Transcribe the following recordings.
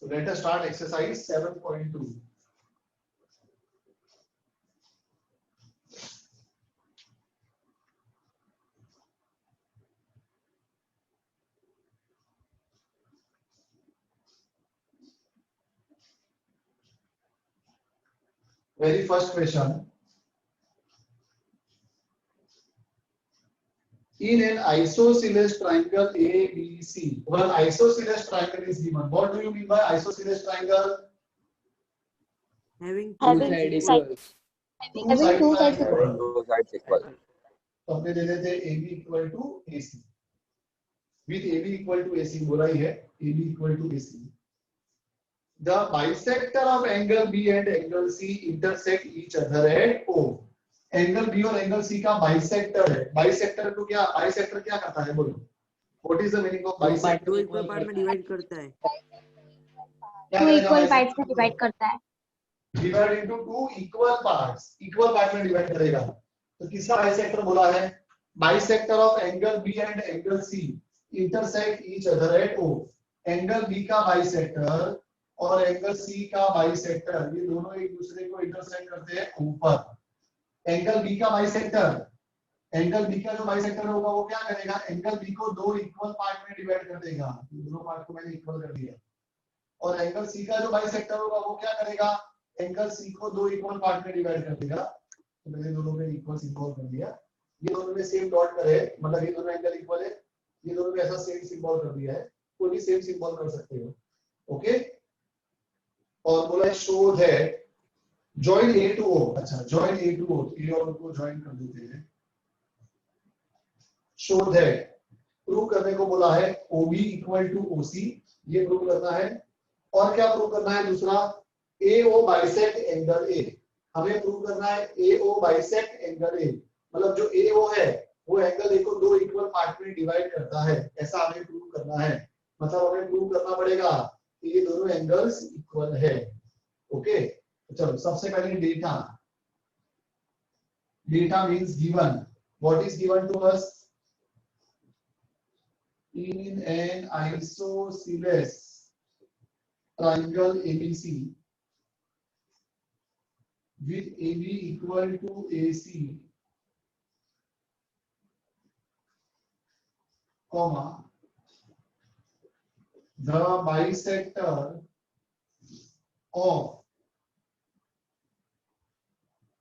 So let us start exercise 7.2. Very first question. In an isosceles triangle ABC, one isosceles triangle is given. What do you mean by isosceles triangle? Having Having two two sides sides having two sides equal. Two sides equal. तो हमने दे देते AB equal to AC. With AB equal to AC बोला ही है. AB equal to AC. The bisector of angle B and angle C intersect each other at O. Angle B और angle C का bisector है. Bisector को क्या, bisector क्या करता है बोलो? What is the meaning of bisector? दो इक्वल पार्ट में डिवाइड करता है. टू इक्वल पार्ट्स में डिवाइड करता है. Divide into two equal parts. Equal part में डिवाइड करेगा. तो किसका बाइसेक्टर बोला है? Bisector of angle B and angle C intersect each other at O. Angle B का बाइसेक्टर और एंगल सी का बाइसेक्टर ये दोनों एक दूसरे को इंटरसेक्ट करते हैं ऊपर. एंगल बी का बाइसेक्टर, एंगल बी का जो बाइसेक्टर होगा वो क्या करेगा? एंगल बी को दो इक्वल पार्ट में डिवाइड कर देगा. दोनों पार्ट को मैंने इक्वल कर दिया. और एंगल सी का जो बाइसेक्टर होगा वो क्या करेगा? एंगल सी को दो इक्वल पार्ट में डिवाइड कर देगा. तो मैंने दोनों में इक्वल सिंबल कर दिया. ये दोनों में सेम डॉट करे, मतलब ये दोनों एंगल इक्वल है. ये दोनों में ऐसा सेम सिंबल कर दिया है. कोई भी सेम सिंबल कर सकते हो. ओके. और बोला show that join A to O. अच्छा, join A to O. A और O को join कर देते हैं. Show that प्रूव करने को बोला है OB equal to OC. ये प्रूव करना है. और क्या प्रूव करना है? दूसरा AO bisect angle A. हमें प्रूव करना है AO bisect angle A. मतलब जो AO है वो एंगल A को दो इक्वल पार्ट में डिवाइड करता है. ऐसा हमें प्रूव करना है. मतलब हमें प्रूव करना पड़ेगा कि ये दोनों एंगल्स इक्वल है. ओके. चलो सबसे पहले data. Data means given. What is given to us? In an isosceles triangle ABC with AB equal to AC, comma the bisector of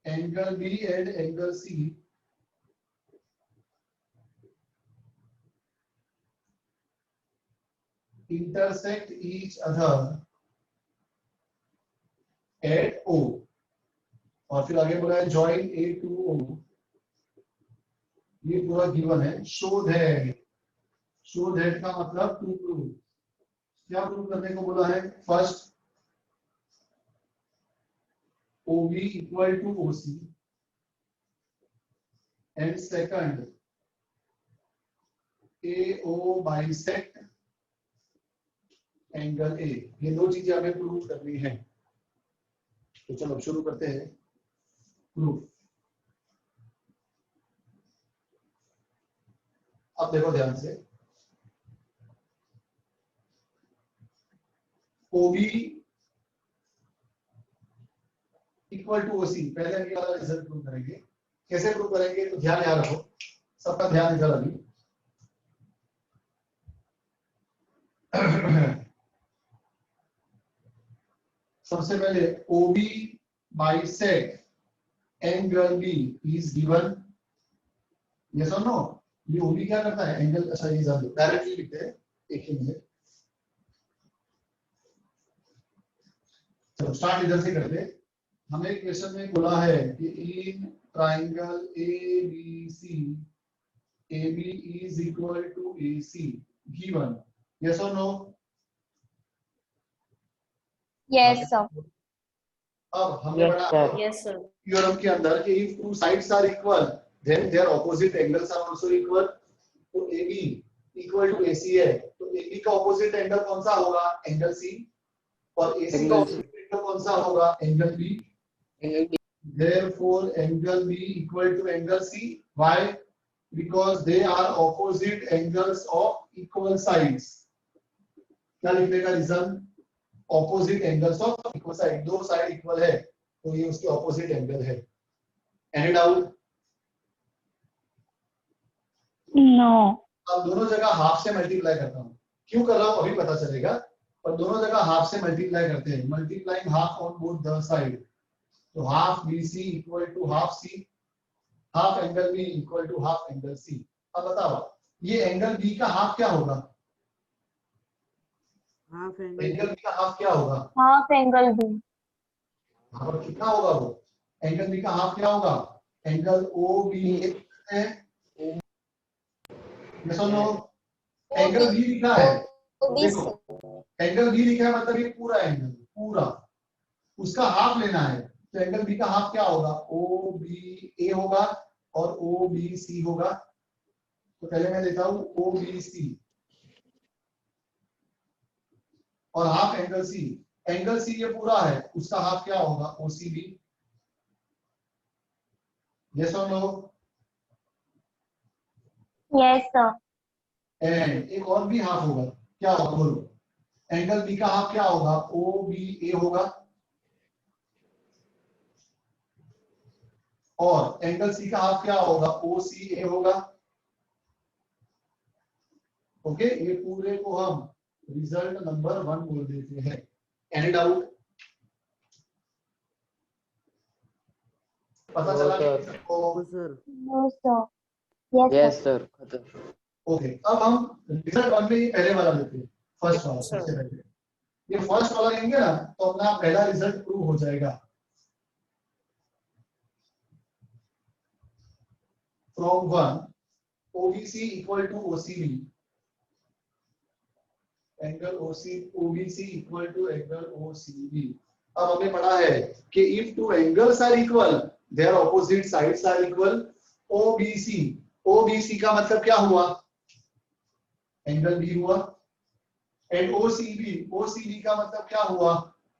angle B and angle C intersect each other at O. और फिर आगे बोला है join A to O. ये पूरा given है. show that का मतलब to prove. क्या प्रूव करने को बोला है? First OB equal to OC and second AO bisect angle A. ये दो चीजें हमें प्रूव करनी है. तो चलो शुरू करते हैं प्रूफ. अब देखो ध्यान से. OB equal to OC. पहले हम ये वाला रिजल्ट प्रूव करेंगे. कैसे प्रूव करेंगे? तो ध्यान याद रखो, सबका ध्यान इधर अभी. सबसे पहले OB bisect angle B is given. yes or no? ये OB क्या करता है? एंगल. अच्छा ये जान दो, डायरेक्टली लिखते हैं. एक ही मिनट. चलो स्टार्ट इधर से करते हैं. हमें क्वेश्चन में बोला है कि इन triangle ABC AB is equal to AC given. yes or no? Yes sir. अब हमने पढ़ा Yes sir. थ्योरम के अंदर कि if two sides are equal then their opposite angles are also equal. तो AB equal to AC है तो AB का opposite angle कौन सा होगा? Angle C. और AC का opposite angle कौन सा होगा? Angle B. Therefore angle B equal to angle C. Why? Because they are opposite angles of equal sides. क्या लिखने का reason? Opposite angles of equal side, दो साइड इक्वल है तो ये उसके ऑपोजिट एंगल है। Any doubt? नो। अब दोनों जगह हाफ से मल्टीप्लाई करता हूँ, क्यों कर रहा हूँ अभी पता चलेगा, पर दोनों जगह हाफ से मल्टीप्लाई करते हैं, multiplying half on both the side, तो half BC equal to half C, half angle B equal to half angle C। अब बताओ ये एंगल B का हाफ क्या होगा? हाफ एंगल एंगल B का हाफ क्या होगा? Half angle B. हाँ, और कितना होगा वो? एंगल B का हाफ क्या होगा? एंगल OB है, सुनो एंगल B लिखा है, देखो एंगल B लिखा है मतलब ये पूरा एंगल, पूरा उसका हाफ लेना है, तो एंगल B का हाफ क्या होगा? OBA होगा और OBC होगा। तो पहले मैं लेता हूं OBC और half angle C, angle C ये पूरा है, उसका हाफ क्या होगा? OCB। यस और नो? Yes sir. एंड एक और भी हाफ होगा, क्या होगा बोलो? एंगल B का हाफ क्या होगा? OBA होगा और एंगल C का हाफ क्या होगा? OCA होगा। ओके, ये पूरे को हम रिजल्ट नंबर 1 बोल देते हैं। Any doubt? पता चला कि सबको? Sir. No sir. Yes sir खत्म। ओके, अब हम रिजल्ट 1 में ये पहले वाला लेते हैं, फर्स्ट वाला सबसे पहले। ये फर्स्ट वाला लेंगे ना तो अपना पहला रिजल्ट प्रूव हो जाएगा। From 1 OBC equal to OCB, angle OBC equal to angle OCB। अब हमें पढ़ा है कि if two angles are equal their opposite sides are equal. OBC का मतलब क्या हुआ? एंगल B हुआ। एंड OCB का मतलब क्या हुआ?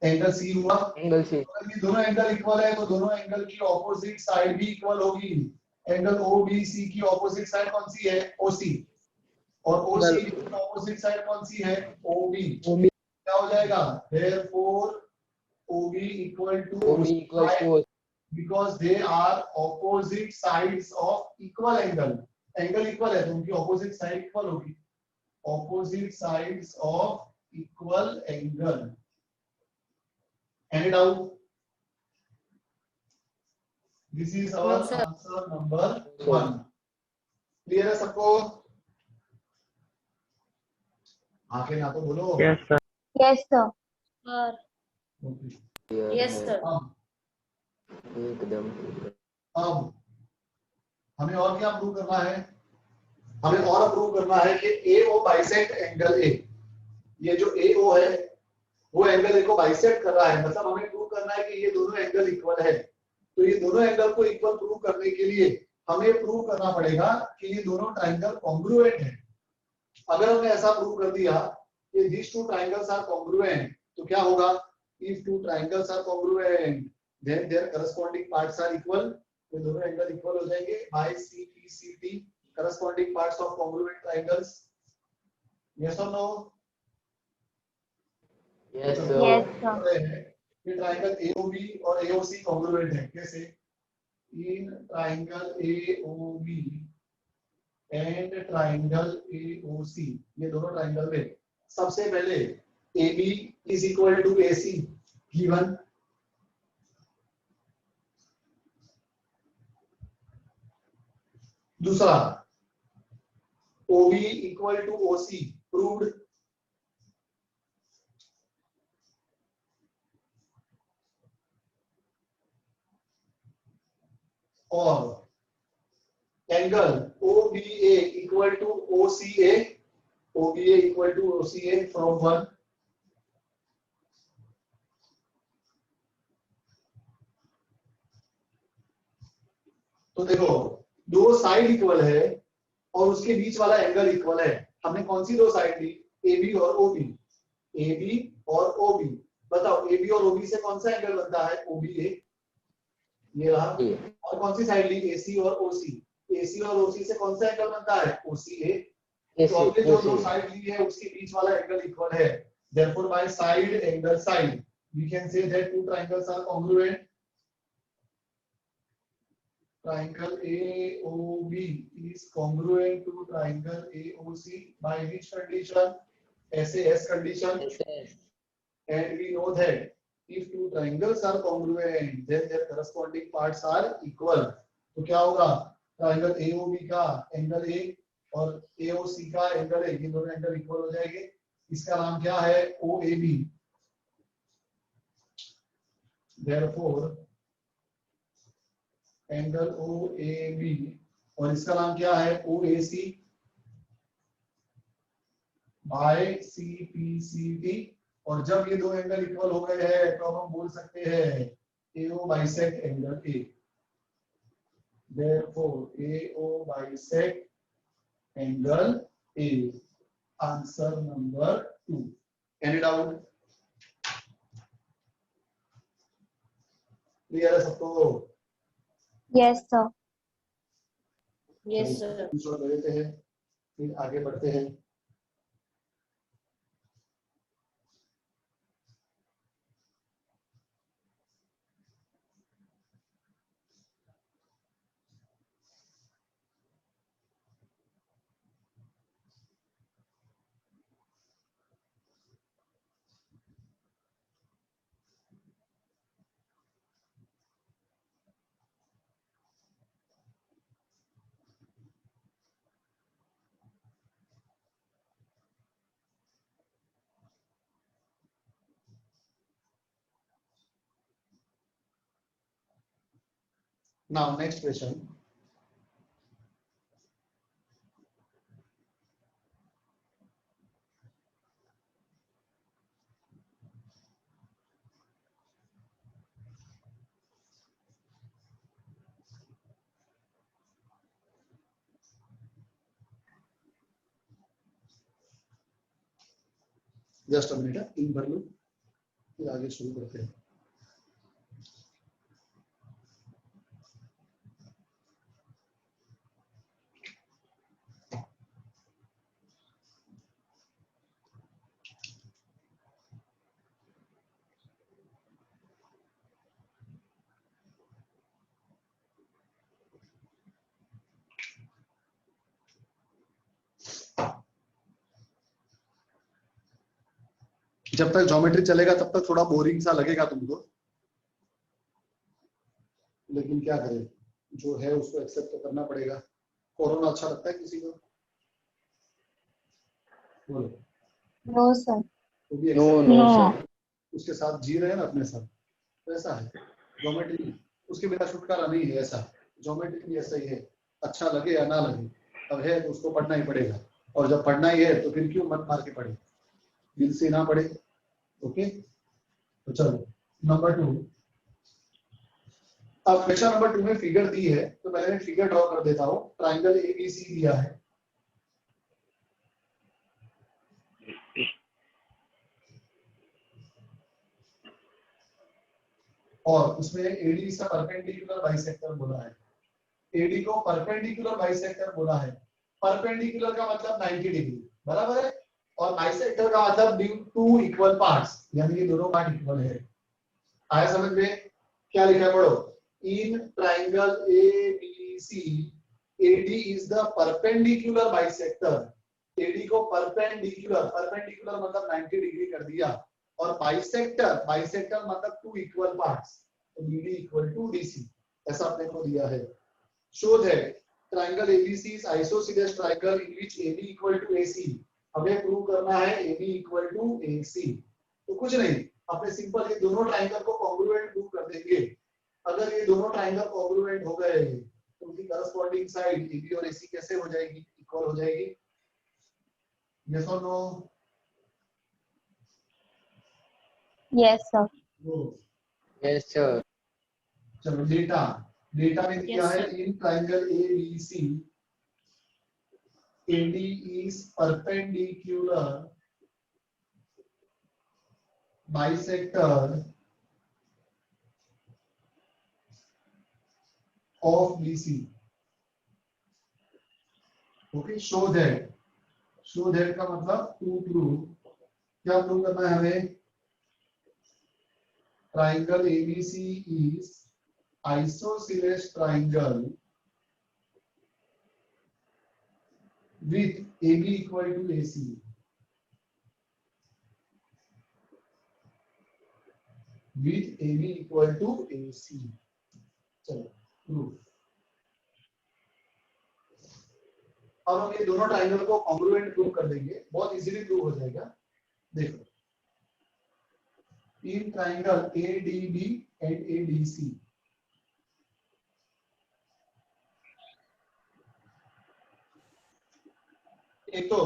एंगल C हुआ। Angle C. अगर ये दोनों एंगल इक्वल है तो दोनों एंगल की ऑपोजिट साइड भी इक्वल होगी। एंगल OBC की ऑपोजिट साइड कौन सी है? OC। और OCB की ऑपोजिट साइड कौन सी है? OB। क्या हो जाएगा? therefore OB equal to OB because they are opposite sides of equal angle। Angle equal है तो उनकी ऑपोजिट साइड इक्वल होगी। opposite sides of equal angle। Any doubt? This is our answer number 1। Clear है सबको? आके ना तो बोलो। Yes sir. Yes sir. Yes sir अब एकदम। अब हमें और क्या प्रूव करना है? हमें और प्रूव करना है कि AO बाइसेक्ट एंगल A। ये जो AO है वो एंगल A को बाइसेक्ट कर रहा है, मतलब हमें प्रूव करना है कि ये दोनों एंगल इक्वल है। तो ये दोनों एंगल को इक्वल प्रूव करने के लिए हमें प्रूव करना पड़ेगा कि ये दोनों ट्रायंगल कॉन्ग्रुएंट है। अगर हमने ऐसा प्रूव कर दिया कि these two triangles are congruent, तो क्या होगा? If two triangles are congruent, then their corresponding parts are equal। तो दोनों एंगल इक्वल हो जाएंगे by CPCT, corresponding parts of congruent triangles। Yes or no? Yes तो सर। Yes sir. ये triangle AOB और AOC कॉन्ग्रुएंट है। कैसे? In triangle AOB and triangle AOC, ये दोनों ट्रायंगल में सबसे पहले AB is equal to AC गिवन। दूसरा OB equal to OC proved. और angle OBA equal to OCA, OBA equal to OCA from 1। तो देखो दो साइड इक्वल है और उसके बीच वाला एंगल इक्वल है। हमने कौन सी दो साइड ली? AB और OB। AB और OB, बताओ AB और OB से कौन सा एंगल बनता है? OBA, ये रहा। और कौन सी साइड ली? AC और OC। AC और OC से कौन सा एंगल बनता है? OCA। तो हमने जो दो साइड ली है उसके बीच वाला एंगल इक्वल है। Therefore, by side angle side, we can say that two triangles are congruent. Triangle AOB is congruent to triangle AOC by which condition? SAS condition. SS. And we know that if two triangles are congruent, then their corresponding parts are equal. तो क्या होगा? Triangle AOB का angle A और AOC का angle A, ये दोनों angle equal हो जाएंगे. इसका नाम क्या है? OAB. Therefore, एंगल OAB और इसका नाम क्या है? OAC by CPCD. और जब ये दो एंगल इक्वल हो गए हैं तो हम बोल सकते हैं AO bisect angle A. Therefore, AO bisect angle A. Answer number 2. Any doubt? Clear है सबको? Yes, sir. Yes, sir. छोड़ देते हैं, फिर आगे बढ़ते हैं. Now, next question. Just a minute. इन भर लो, फिर आगे शुरू करते हैं. जब तक ज्योमेट्री चलेगा तब तक थोड़ा बोरिंग सा लगेगा तुमको, लेकिन क्या करें, जो है उसको एक्सेप्ट तो करना पड़ेगा. कोरोना अच्छा लगता है किसी को? बोलो. No, sir. तो भी No, accept no, No. sir. उसके साथ जी रहे हैं ना अपने साथ, तो ऐसा है ज्योमेट्री, उसके बिना छुटकारा नहीं है. ऐसा ज्योमेट्री भी ऐसा ही है, अच्छा लगे या ना लगे, अब है तो उसको पढ़ना ही पड़ेगा. और जब पढ़ना ही है तो फिर क्यों मन मार के पढ़े, दिल से ना पढ़े. ओके, तो चलो नंबर 2. अब क्वेश्चन नंबर 2 में फिगर दी है, तो पहले मैं फिगर ड्रॉ कर देता हूँ. ट्राइंगल ABC दिया है, और उसमें AD इसका परपेंडिकुलर बाइसेक्टर बोला है. AD को परपेंडिकुलर बाइसेक्टर बोला है. परपेंडिकुलर का मतलब 90 डिग्री, बराबर है, और बाइसेक्टर का मतलब टू इक्वल पार्ट्स, यानी कि दोनों पार्ट इक्वल है. आया समझ में? क्या लिखा है पढ़ो. In triangle ABC AD is the perpendicular bisector. AD को परपेंडिकुलर, परपेंडिकुलर मतलब 90 डिग्री कर दिया, और बाइसेक्टर, बाइसेक्टर मतलब टू इक्वल पार्ट्स, तो BD इक्वल टू DC, ऐसा अपने को दिया है. Show that triangle ABC is isosceles triangle in which AB equal to AC. हमें प्रूव करना है AB इक्वल टू AC. तो कुछ नहीं, अपने सिंपल ये दोनों ट्राइंगल को कॉन्ग्रुएंट प्रूव कर देंगे. अगर ये दोनों ट्राइंगल कॉन्ग्रुएंट हो गए तो उनकी करस्पॉन्डिंग साइड AB और AC कैसे हो जाएगी? इक्वल हो जाएगी. यस और no? Yes, sir. Yes, sir. चलो डेटा, डेटा में दिया Yes, है. sir. In triangle ABC AD is perpendicular bisector of BC. Okay, show that का मतलब to prove क्या प्रूव करना है हमें? Triangle ABC is isosceles triangle with AB equal to AC. With AB equal to AC. चलो proof. अब हम ये दोनों ट्राइंगल को कॉन्ग्रुएंट प्रूव कर देंगे, बहुत इजीली प्रूव हो जाएगा। देखो, in triangle ADB and ADC एक तो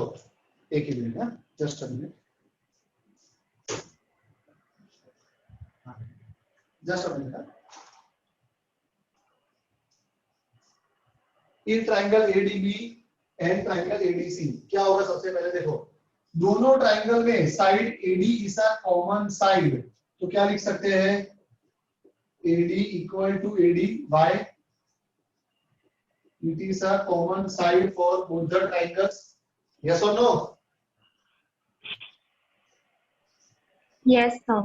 एक ही मिनट है, just a minute, just a minute. In triangle ADB and triangle ADC क्या होगा? सबसे पहले देखो, दोनों ट्राइंगल में side AD is a common side, तो क्या लिख सकते हैं? AD equal to AD by it is a common side for both the triangles. Yes और नो? Yes, sir.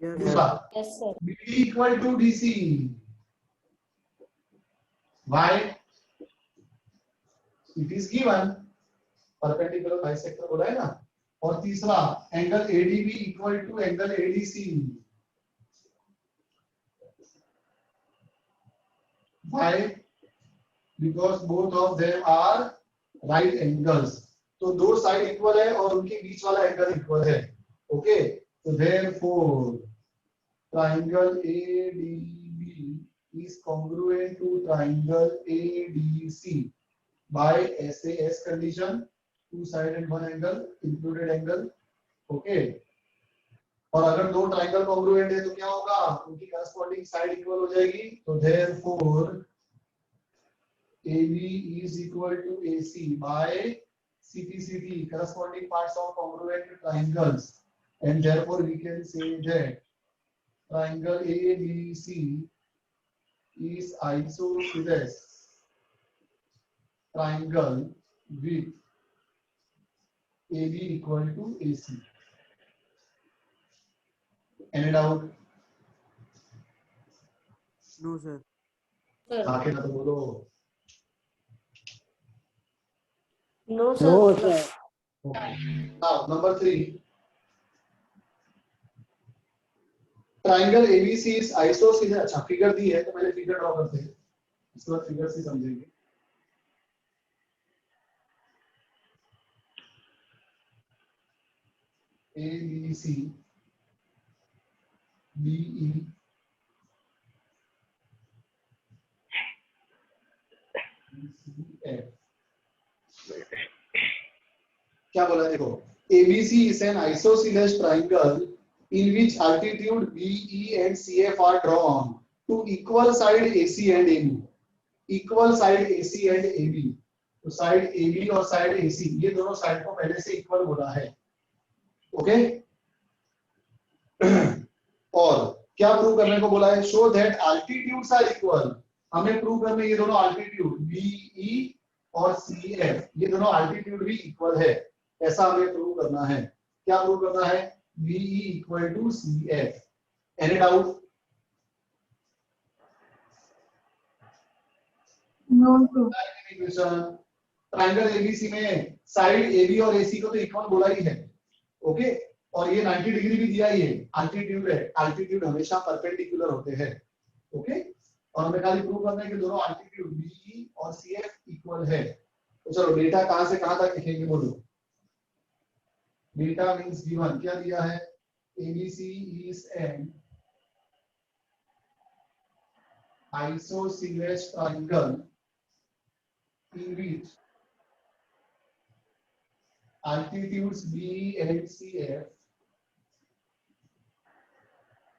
Yes, दूसरा, Yes, sir. BD equal to DC by it is given perpendicular bisector बोला है ना। और तीसरा, angle ADB equal to angle ADC by because both of them are right angles. तो दो side equal है और उनके बीच वाला एंगल इक्वल है। ओके, तो therefore triangle ADB is congruent to triangle ADC by SAS condition, two side and one angle included angle। Okay, और अगर दो ट्राइंगल कॉन्ग्रुएंट है तो क्या होगा? उनकी करस्पॉन्डिंग साइड इक्वल हो जाएगी। तो therefore AB is equal to AC by CP corresponding parts of congruent triangles, and therefore we can say that triangle ABC is isosceles triangle with AB equal to AC। Any doubt? no, sir. Sir. आके ना तो बोलो। No, sir. No, sir. Okay. Now number 3, triangle ABC is isosceles. अच्छा, figure दी है तो पहले figure draw करते हैं, इसके बाद फिगर से समझेंगे। ABC BE BCF क्या बोला? देखो, ABC is an isosceles triangle in which altitude BE and CF are drawn to equal side AC and AB। Equal side AC and AB, तो साइड AB और साइड AC ये दोनों side को पहले से इक्वल बोला है। ओके, और क्या प्रूव करने को बोला है? Show that altitudes are equal. हमें प्रूव करने ये दोनों अल्टीट्यूड BE और CF ये दोनों अल्टीट्यूड भी इक्वल है, ऐसा हमें प्रूव करना है। क्या प्रूव करना है? BE equal to CF। Any doubt? No, sir. Triangle ABC में साइड AB और AC को तो इक्वल बोला ही है। ओके, और ये 90 डिग्री भी दिया ही है, अल्टीट्यूड है, अल्टीट्यूड हमेशा परपेंडिकुलर होते हैं। ओके, और हमें खाली प्रूव करना है कि दोनों अल्टीट्यूड BE और CF इक्वल है। तो चलो डेटा कहां से कहां तक लिखेंगे? बोलो, डेटा मींस गिवन क्या दिया है? ABC is an isosceles triangle in which altitudes BE and CF,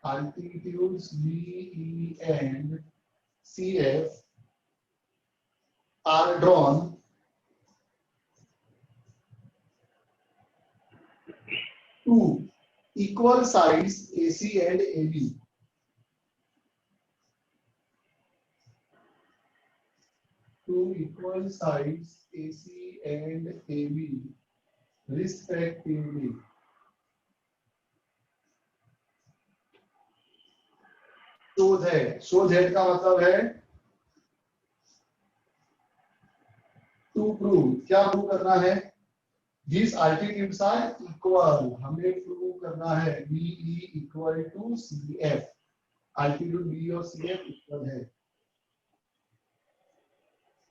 altitudes BE and CF are drawn to equal sides AC and AB। To equal sides AC and AB respectively। Show that का मतलब है to prove, क्या prove करना है? These altitudes are equal, हमें prove करना है BE equal to CF, altitude B और CF इक्वल है।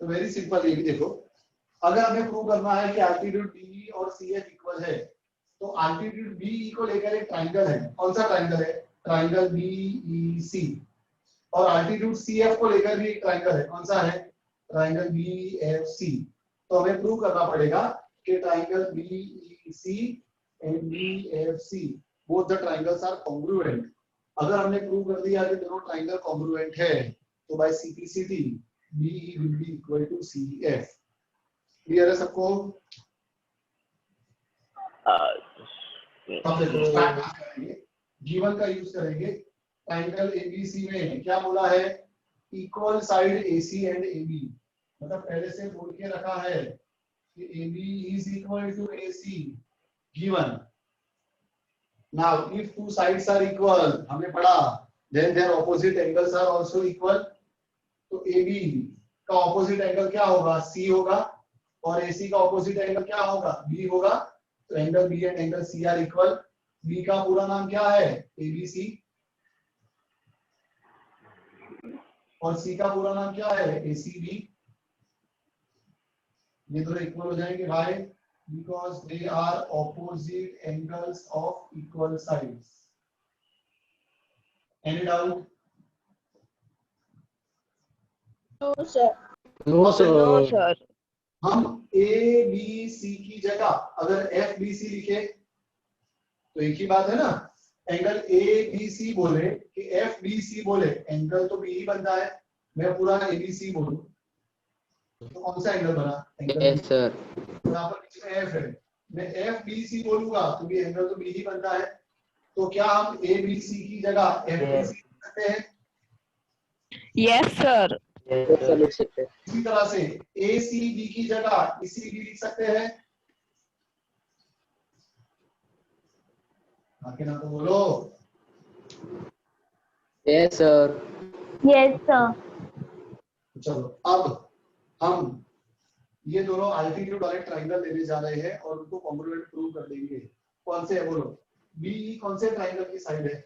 तो वेरी सिंपल, ये भी देखो, अगर हमें प्रूव करना है कि altitude BE और CF इक्वल है, तो altitude BE को लेकर एक ट्राइंगल है, कौन सा ट्राइंगल है? Triangle BEC। और altitude CF को लेकर भी एक ट्राइंगल है, कौन सा है? Triangle BFC। तो हमें प्रूव करना पड़ेगा कि triangle BEC and BFC both the triangles are congruent. अगर हमने प्रूव कर दिया कि दोनों ट्राइंगल कॉन्ग्रुएंट है, तो by CPCT BE will be equal to CF। Clear है सबको? अब देखो स्टार्ट करेंगे, गिवन का यूज करेंगे। ट्राइंगल ABC में क्या बोला है? Equal side AC and AB, मतलब पहले से बोल के रखा है कि AB is equal to AC given। Now if two sides are equal, हमने पढ़ा, then their opposite angles are also equal। तो AB का ऑपोजिट एंगल क्या होगा? C होगा, और AC का ऑपोजिट एंगल क्या होगा? B होगा। तो angle B and angle C are equal. B का पूरा नाम क्या है? ABC। और C का पूरा नाम क्या है? ACB। ये दोनों इक्वल हो जाएंगे भाई, because they are opposite angles of equal sides. Any doubt? No, sir. No No, sir. sir. हम ABC की जगह अगर FBC लिखे तो एक ही बात है ना। एंगल ABC बोले कि FBC बोले, एंगल तो B ही बनता है। मैं पूरा ABC बोलूं तो कौन सा एंगल बना? Angle yes sir. यहाँ पर बीच में F है, मैं FBC बोलूंगा तो भी एंगल तो B ही बनता है। तो क्या हम ABC की जगह FBC लिख सकते हैं? Yes, sir. सर लिख सकते हैं। इसी तरह से ACB की जगह ECB लिख सकते हैं। आके ना तो बोलो। Yes sir. Yes, sir. चलो अब हम ये दोनों अल्टीट्यूड वाले ट्राइंगल लेने जा रहे हैं और उनको कॉन्ग्रुएंट प्रूव कर देंगे। कौन से है बोलो? BE कौन से ट्राइंगल की साइड है?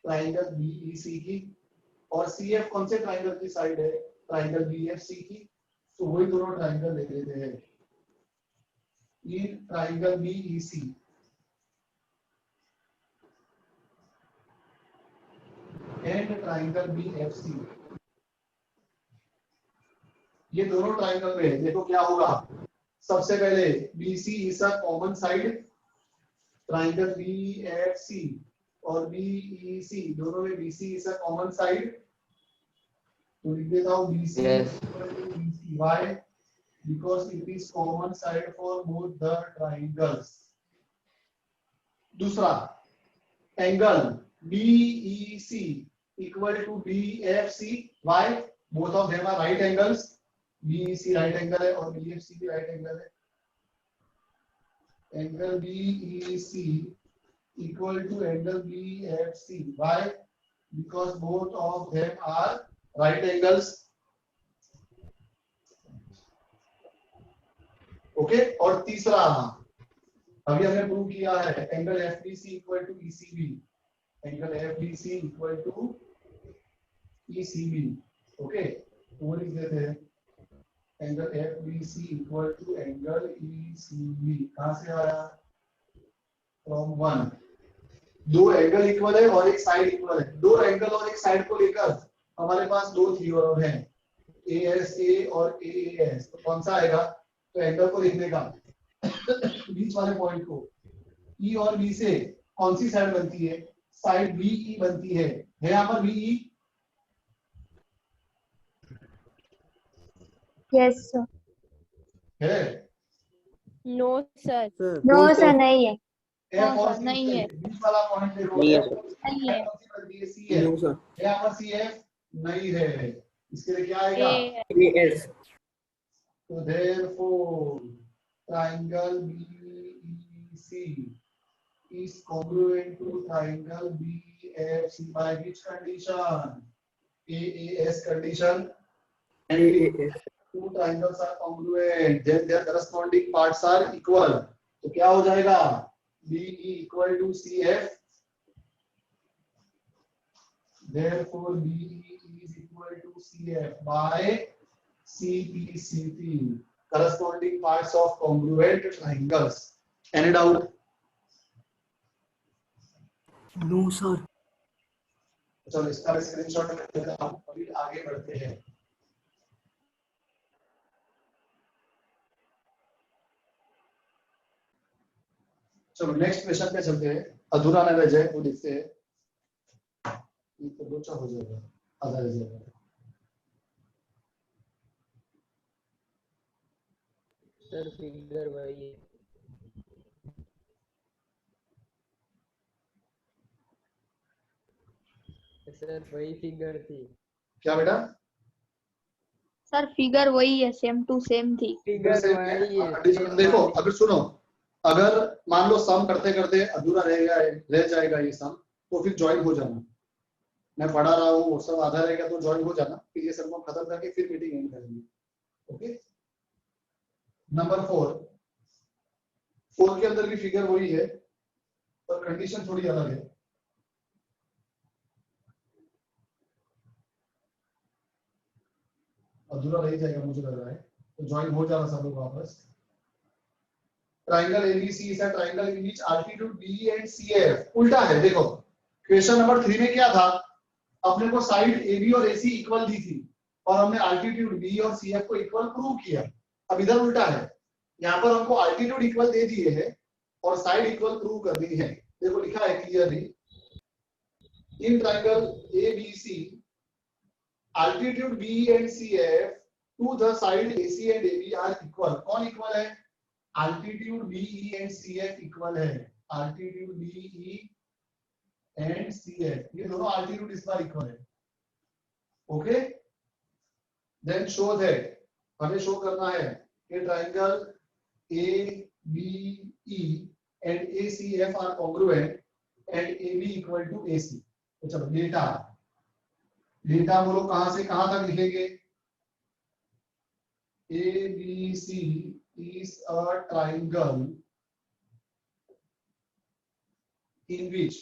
ट्राइंगल BEC की। और CF कौन से ट्राइंगल की साइड है? ट्राइंगल BFC की। तो वही दोनों ट्राइंगल ले लेते हैं। ये triangle BEC and triangle BFC, ये दोनों ट्राइंगल में देखो क्या होगा। सबसे पहले BC is a common side, triangle BFC और BEC दोनों में BC is a common side. तो लिख देता हूं BC Yes. BC। Why? Because it is common side for both the triangles। दूसरा angle BEC equal to BFC। Why? Both of them are right angles। BEC right angle है और BFC भी right angle है। Angle BEC equal to angle BFC। Why? Because both of them are right angles। Okay और तीसरा अभी हमने prove किया है angle FBC equal to ECB। Angle FBC equal to ECB। Okay तो वो लिख देते हैं angle FBC equal to angle ECB। कहां से आया? फ्रॉम 1। दो एंगल इक्वल है और एक साइड इक्वल है। दो एंगल और एक साइड को लेकर हमारे पास दो थ्योरम है, ASA और AAS। तो कौन सा आएगा? तो एंगल को लिखने का बीच वाले पॉइंट को E और B से कौन सी साइड बनती है? साइड BE बनती है यहाँ पर BE? Yes, sir. है। No, sir. sir, No, sir, नहीं है। F और sir, C नहीं से है। बीच वाला पॉइंट देखो। नहीं है F सर। और C नहीं है। कौन सी बनती है? C है। No sir. यहाँ पर CF नहीं है, इसके लिए क्या आएगा? Yes. So therefore triangle BEC is congruent to triangle BFC by which condition? AAS condition. And two triangles are congruent, then their corresponding parts are equal. तो क्या हो जाएगा? BE equal to CF. Therefore, BE is equal to CF by CPCT. Corresponding parts of congruent triangles. Any doubt? No, sir. चलो इसका screenshot लेते हैं, हम अभी आगे बढ़ते हैं। चलो नेक्स्ट क्वेश्चन पे चलते हैं। अधूरा न रह जाए वो लिखते हैं, ये तो बचा हो जाएगा, आधा रह जाएगा। सर फिगर वही है। सर वही फिगर थी। क्या बेटा? सर फिगर वही है, सेम टू सेम थी। फिगर वही है। कंडीशन देखो, अगर सुनो, अगर मान लो सम करते करते अधूरा रह जाएगा ये सम, तो फिर ज्वाइन हो जाना। मैं पढ़ा रहा हूँ वो सब आधा रहेगा तो ज्वाइन हो जाना, फिर ये सब खत्म करके फिर मीटिंग एंड करेंगे। ओके। नंबर 4 के अंदर भी फिगर वही है पर कंडीशन थोड़ी अलग है। अधूरा रह जाएगा मुझे लग रहा है, तो ज्वाइन हो जाना सब लोग वापस। Triangle ABC is a triangle in which altitude B and CF उल्टा है। देखो क्वेश्चन नंबर 3 में क्या था, अपने को साइड एबी और एसी इक्वल दी थी और हमने एल्टीट्यूड बी और सीएफ को इक्वल प्रूव किया। अब इधर उल्टा है, यहाँ पर हमको एल्टीट्यूड इक्वल दे दिए है और साइड इक्वल प्रूव कर दी है। देखो लिखा है clearly, in triangle ABC altitude B and CF to the side AC and AB are equal. कौन इक्वल है? altitude BE and CF equal है। altitude BE and CF ये दोनों altitude इस बार इक्वल है। ओके, then show that, हमें show करना है कि triangle ABE and ACF are congruent and AB equal to AC। तो चलो डेटा बोलो कहां से कहां तक लिखेंगे? ABC is a triangle in which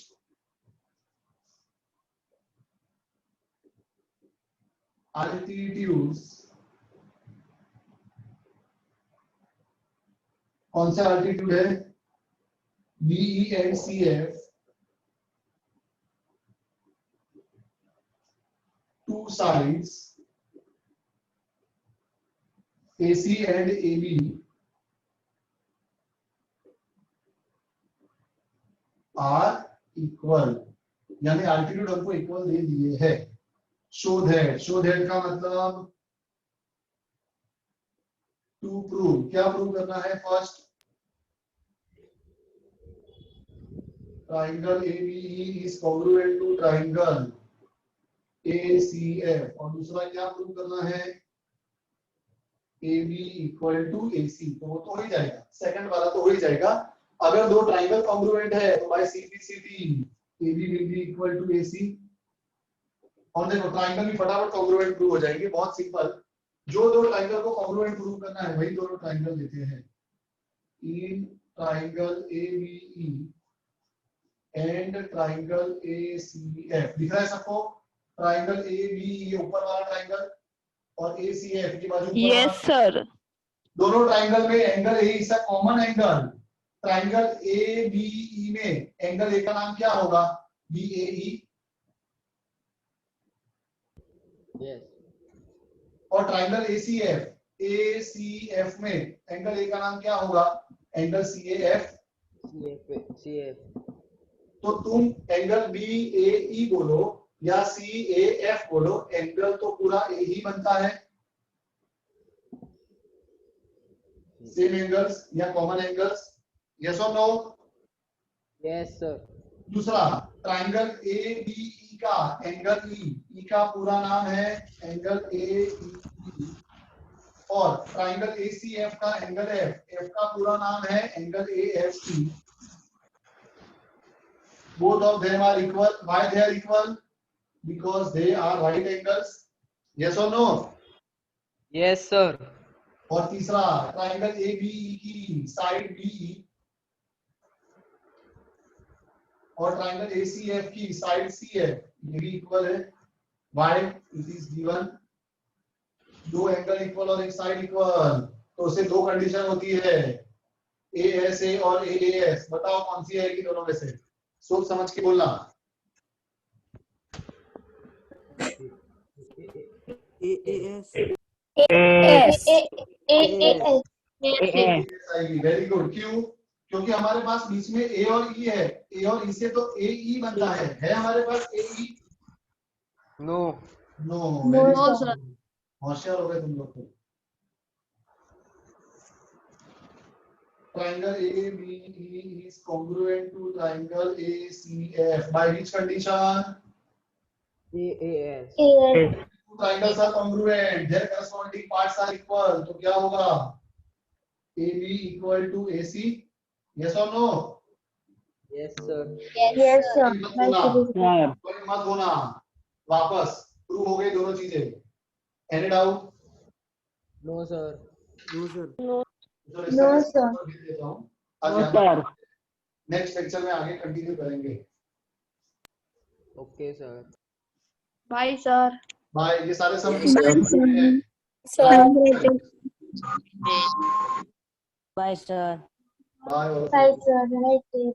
altitudes, कौन सा altitude है? BE and CF two sides AC and AB are equal, यानी एल्टीट्यूड हमको इक्वल दे दिए है। शो दैट का मतलब टू प्रूव, क्या प्रूव करना है? First triangle ABE is congruent to triangle ACF, और दूसरा क्या प्रूव करना है? AB equal to AC। तो वो तो हो ही जाएगा, सेकंड वाला तो हो ही जाएगा। अगर दो ट्राइंगल कॉन्ग्रुएंट है तो by CPCT AB will be equal to AC। और देखो ट्राइंगल भी फटाफट कॉन्ग्रुएंट प्रूव हो जाएंगे, बहुत सिंपल। जो दो ट्राइंगल को कॉन्ग्रुएंट प्रूव करना है वही दोनों ट्राइंगल देते हैं। In triangle ABE and triangle ACF, दिख रहा है सबको? ट्राइंगल ABE ऊपर वाला ट्राइंगल और ACF की बाजू ऊपर Yes, sir. दोनों ट्राइंगल में angle A is a common angle. Triangle ABE में एंगल A का नाम क्या होगा? BAE। यस। और ट्राइंगल ACF में एंगल A का नाम क्या होगा? Angle CAF। CF। तो तुम एंगल BAE बोलो या CAF बोलो, एंगल तो पूरा A ही बनता है। सेम एंगल्स या कॉमन एंगल्स, यस और नो? Yes sir. दूसरा ट्राइंगल ABE का एंगल E का पूरा नाम है एंगल AEE, और ट्राइंगल ACF का एंगल F का पूरा नाम है angle AFE। both of them are equal. Why they are equal? Because they are right angles. Yes or no? Yes, sir. और तीसरा ट्राइंगल ABE की साइड BE और ट्राइंगल ACF की साइड CF ये भी इक्वल है. Why? It is given. दो angle equal और एक साइड इक्वल, तो उसे दो कंडीशन होती है, ASA और AAS. बताओ कौन सी आएगी दोनों में से? सोच समझ के बोलना. AAS. आएगी. Very good. क्यों? क्योंकि हमारे पास बीच में A और E है. A और E से तो AE बनता है हमारे पास AE? No. No. No, sir. होशियार हो गए तुम लोग तो. Triangle ABE is congruent to triangle ACF by which condition? AAS. Two triangles are congruent, their corresponding parts are equal. तो क्या होगा? AB equal to AC? Yes or no? Yes, sir. Yes, sir. कोई मत होना. वापस prove हो गई दोनों चीजें. Any doubt? No, sir. No, sir. No, sir. Next lecture में आगे कंटिन्यू करेंगे. Okay, sir. Bye, sir. Bye. ये सारे सब Bye, sir. Sir. Bye. Bye, sir. Right there.